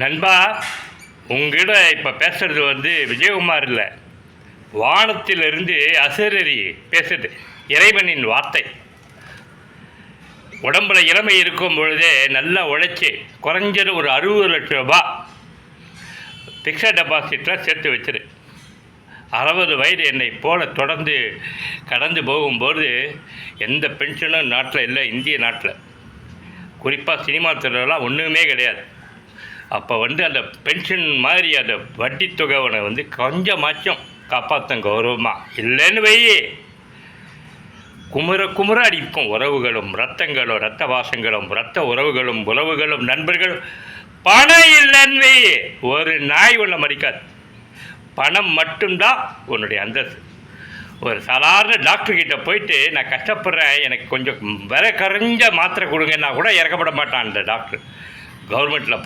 நண்பா, உங்ககிட்ட இப்போ பேசுகிறது விஜயகுமார் இல்லை, வானத்திலிருந்து அசரறி பேசுறது இறைவனின் வார்த்தை. உடம்புல இளமை இருக்கும் பொழுதே நல்லா உழைச்சி குறைஞ்சது ஒரு 60 லட்சம் ரூபா ஃபிக்ஸட் டெபாசிட்டில் சேர்த்து வச்சிரு. 60 வயது என்னை போல தொடர்ந்து கடந்து போகும்போது எந்த பென்ஷனும் நாட்டில் இல்லை, இந்திய நாட்டில் குறிப்பாக சினிமா துறையெல்லாம் ஒன்றுமே கிடையாது. அப்போ அந்த பென்ஷன் மாதிரி அந்த வட்டி தொகைவனை கொஞ்சமாச்சும் காப்பாற்ற கௌரவமாக இல்லைன்னு வையே, குமுற குமுற அடிக்கும் உறவுகளும் இரத்தங்களும் இரத்த வாசங்களும் இரத்த உறவுகளும் நண்பர்களும். பணம் இல்லைன்னு வையே, ஒரு நாய் ஒன்றை மதிக்காது. பணம் மட்டும்தான் உன்னுடைய அந்தஸ்து. ஒரு சாதாரண டாக்டர்கிட்ட போயிட்டு நான் கஷ்டப்படுறேன், எனக்கு கொஞ்சம் விலை கரைஞ்ச மாத்திரை கொடுங்கன்னா கூட இறக்கப்பட மாட்டான் அந்த டாக்டர். கவர்மெண்ட்டில்